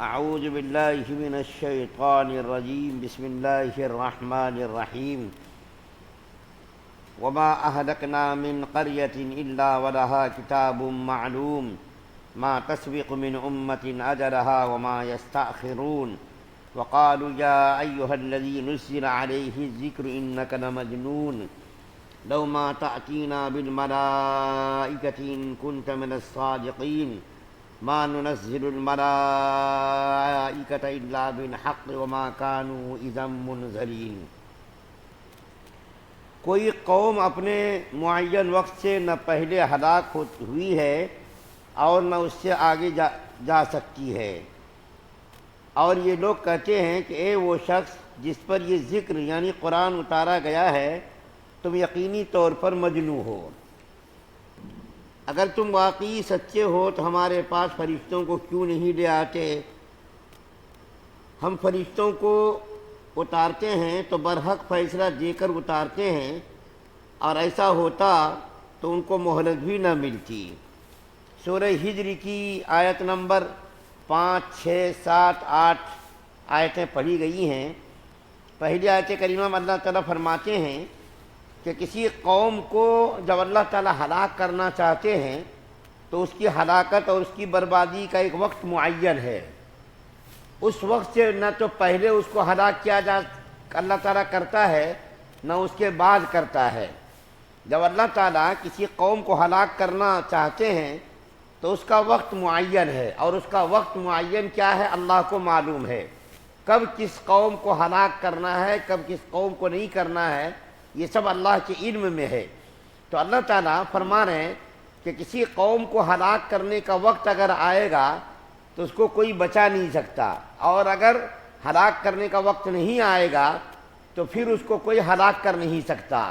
اعوذ باللہ من الشیطان الرجیم بسم اللہ الرحمن الرحیم وما اہلکنا من قریۃ الا ولہا کتاب معلوم ما تسبق من امۃ اجلہا وما یستأخرون وقالوا یا ایہا الذی نزل علیہ الذکر انک لمجنون لو ما تأتینا بالملائکۃ ان کنت من الصادقین ما ننزل الملائکۃ الا بالحق وما كانوا اذا منذرین۔ کوئی قوم اپنے معین وقت سے نہ پہلے ہلاک ہوئی ہے اور نہ اس سے آگے جا سکتی ہے، اور یہ لوگ کہتے ہیں کہ اے وہ شخص جس پر یہ ذکر یعنی قرآن اتارا گیا ہے تم یقینی طور پر مجنون ہو۔ اگر تم واقعی سچے ہو تو ہمارے پاس فرشتوں کو کیوں نہیں لے آتے؟ ہم فرشتوں کو اتارتے ہیں تو برحق فیصلہ دے کر اتارتے ہیں، اور ایسا ہوتا تو ان کو مہلت بھی نہ ملتی۔ سورہ ہجر کی آیت نمبر 5، 6، 7، 8 آیتیں پڑھی گئی ہیں۔ پہلی آیت کریمہ میں اللہ تعالیٰ فرماتے ہیں کہ کسی قوم کو جب اللہ تعالیٰ ہلاک کرنا چاہتے ہیں تو اس کی ہلاکت اور اس کی بربادی کا ایک وقت معین ہے۔ اس وقت سے نہ تو پہلے اس کو ہلاک کیا اللہ تعالیٰ کرتا ہے نہ اس کے بعد کرتا ہے۔ جب اللہ تعالیٰ کسی قوم کو ہلاک کرنا چاہتے ہیں تو اس کا وقت معین ہے، اور اس کا وقت معین کیا ہے اللہ کو معلوم ہے۔ کب کس قوم کو ہلاک کرنا ہے، کب کس قوم کو نہیں کرنا ہے، یہ سب اللہ کے علم میں ہے۔ تو اللہ تعالیٰ فرما رہے ہیں کہ کسی قوم کو ہلاک کرنے کا وقت اگر آئے گا تو اس کو کوئی بچا نہیں سکتا، اور اگر ہلاک کرنے کا وقت نہیں آئے گا تو پھر اس کو کوئی ہلاک کر نہیں سکتا۔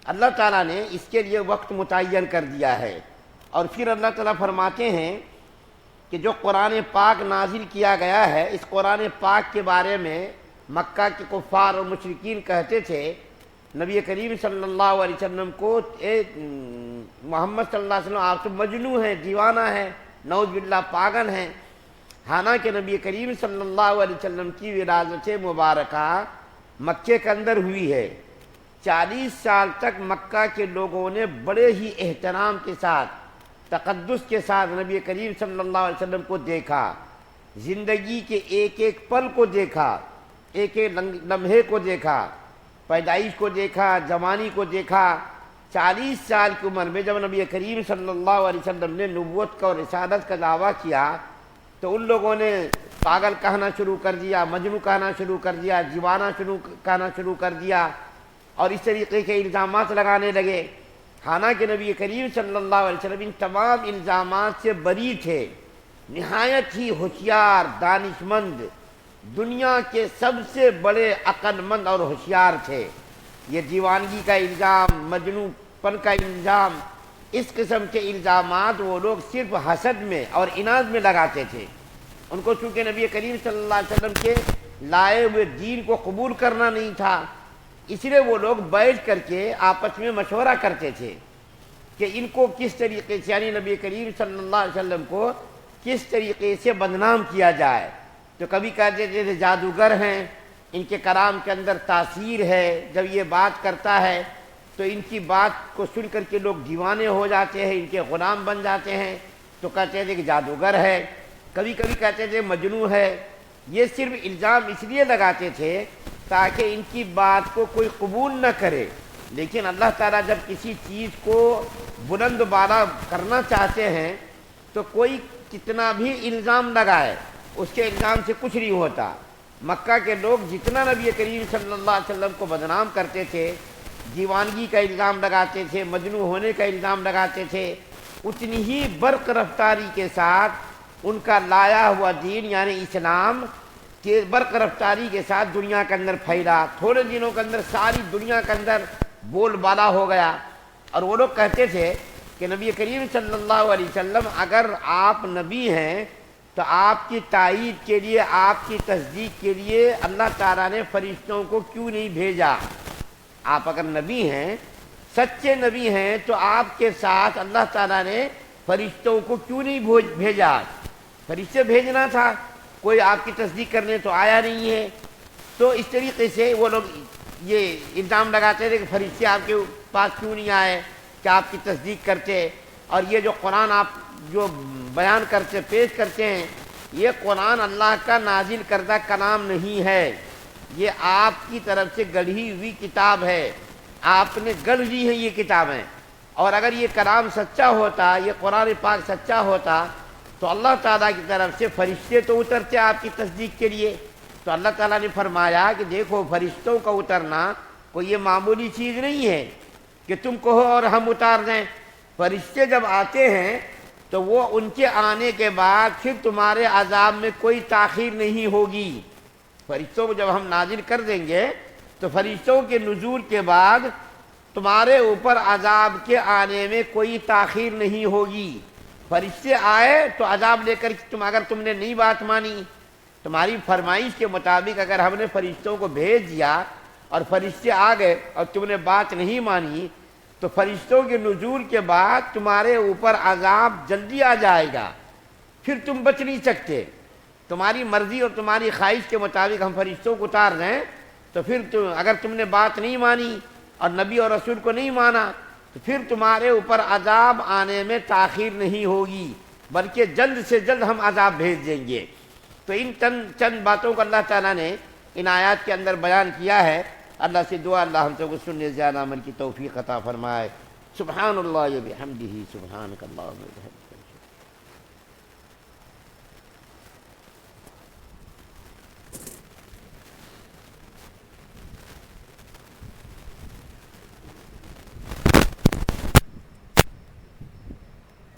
اللہ تعالیٰ نے اس کے لیے وقت متعین کر دیا ہے۔ اور پھر اللہ تعالیٰ فرماتے ہیں کہ جو قرآن پاک نازل کیا گیا ہے، اس قرآن پاک کے بارے میں مکہ کے کفار اور مشرکین کہتے تھے نبی کریم صلی اللہ علیہ وسلم کو، اے محمد صلی اللہ علیہ وسلم آپ تو مجنون ہیں، دیوانہ ہیں، نعوذ باللہ پاگل ہیں۔ حالانکہ نبی کریم صلی اللہ علیہ وسلم کی ولادت مبارکہ مکے کے اندر ہوئی ہے۔ 40 سال تک مکہ کے لوگوں نے بڑے ہی احترام کے ساتھ، تقدس کے ساتھ نبی کریم صلی اللہ علیہ وسلم کو دیکھا، زندگی کے ایک ایک پل کو دیکھا، ایک ایک لمحے کو دیکھا، پیدائش کو دیکھا، جوانی کو دیکھا۔ 40 سال کی عمر میں جب نبی کریم صلی اللہ علیہ وسلم نے نبوت کا اور رسالت کا دعویٰ کیا تو ان لوگوں نے پاگل کہنا شروع کر دیا، مجنون کہنا شروع کر دیا، دیوانہ کہنا شروع کر دیا، اور اس طریقے کے الزامات لگانے لگے۔ حالانکہ نبی کریم صلی اللہ علیہ وسلم ان تمام الزامات سے بری تھے، نہایت ہی ہوشیار، دانشمند، دنیا کے سب سے بڑے عقل مند اور ہوشیار تھے۔ یہ دیوانگی کا الزام، مجنون پن کا الزام، اس قسم کے الزامات وہ لوگ صرف حسد میں اور عناد میں لگاتے تھے۔ ان کو چونکہ نبی کریم صلی اللہ علیہ وسلم کے لائے ہوئے دین کو قبول کرنا نہیں تھا، اس لیے وہ لوگ بیٹھ کر کے آپس میں مشورہ کرتے تھے کہ ان کو کس طریقے سے، یعنی نبی کریم صلی اللہ علیہ وسلم کو کس طریقے سے بدنام کیا جائے۔ تو کبھی کہتے تھے جادوگر ہیں، ان کے کلام کے اندر تاثیر ہے، جب یہ بات کرتا ہے تو ان کی بات کو سن کر کے لوگ دیوانے ہو جاتے ہیں، ان کے غلام بن جاتے ہیں، تو کہتے تھے کہ جادوگر ہے، کبھی کبھی کہتے تھے مجنون ہے۔ یہ صرف الزام اس لیے لگاتے تھے تاکہ ان کی بات کو کوئی قبول نہ کرے۔ لیکن اللہ تعالیٰ جب کسی چیز کو بلند بالا کرنا چاہتے ہیں تو کوئی کتنا بھی الزام لگائے اس کے الزام سے کچھ نہیں ہوتا۔ مکہ کے لوگ جتنا نبی کریم صلی اللہ علیہ وسلم کو بدنام کرتے تھے، دیوانگی کا الزام لگاتے تھے، مجنون ہونے کا الزام لگاتے تھے، اتنی ہی برق رفتاری کے ساتھ ان کا لایا ہوا دین یعنی اسلام کہ برق رفتاری کے ساتھ دنیا کے اندر پھیلا۔ تھوڑے دنوں کے اندر ساری دنیا کے اندر بول بالا ہو گیا، اور وہ لوگ کہتے تھے کہ نبی کریم صلی اللہ علیہ وسلم اگر آپ نبی ہیں تو آپ کی تائید کے لیے، آپ کی تصدیق کے لیے اللہ تعالیٰ نے فرشتوں کو کیوں نہیں بھیجا؟ آپ اگر نبی ہیں، سچے نبی ہیں، تو آپ کے ساتھ اللہ تعالیٰ نے فرشتوں کو کیوں نہیں بھیجا؟ فرشتے بھیجنا تھا، کوئی آپ کی تصدیق کرنے تو آیا نہیں ہے۔ تو اس طریقے سے وہ لوگ یہ الزام لگاتے تھے کہ فرشتے آپ کے پاس کیوں نہیں آئے کہ آپ کی تصدیق کرتے، اور یہ جو قرآن آپ جو بیان کرتے پیش کرتے ہیں، یہ قرآن اللہ کا نازل کردہ کلام نہیں ہے، یہ آپ کی طرف سے گڑھی ہوئی کتاب ہے، آپ نے گڑھ لی ہے یہ کتابیں۔ اور اگر یہ کلام سچا ہوتا، یہ قرآن پاک سچا ہوتا، تو اللہ تعالیٰ کی طرف سے فرشتے تو اترتے آپ کی تصدیق کے لیے۔ تو اللہ تعالیٰ نے فرمایا کہ دیکھو فرشتوں کا اترنا کوئی یہ معمولی چیز نہیں ہے کہ تم کہو اور ہم اتار دیں۔ فرشتے جب آتے ہیں تو وہ ان کے آنے کے بعد پھر تمہارے عذاب میں کوئی تاخیر نہیں ہوگی۔ فرشتوں کو جب ہم نازل کر دیں گے تو فرشتوں کے نزول کے بعد تمہارے اوپر عذاب کے آنے میں کوئی تاخیر نہیں ہوگی۔ فرشتے آئے تو عذاب لے کر اگر تم نے نہیں بات مانی، تمہاری فرمائش کے مطابق اگر ہم نے فرشتوں کو بھیج دیا اور فرشتے آ گئے اور تم نے بات نہیں مانی، تو فرشتوں کے نزول کے بعد تمہارے اوپر عذاب جلدی آ جائے گا، پھر تم بچ نہیں سکتے۔ تمہاری مرضی اور تمہاری خواہش کے مطابق ہم فرشتوں کو اتار دیں تو پھر اگر تم نے بات نہیں مانی اور نبی اور رسول کو نہیں مانا تو پھر تمہارے اوپر عذاب آنے میں تاخیر نہیں ہوگی، بلکہ جلد سے جلد ہم عذاب بھیج دیں گے۔ تو ان چند باتوں کو اللہ تعالیٰ نے ان آیات کے اندر بیان کیا ہے۔ اللہ سے دعا اللہ ہم سب کو سننے زیادہ عمل کی توفیق عطا فرمائے۔ سبحان اللہ و بحمدہ، سبحانک اللہم و بحمدک۔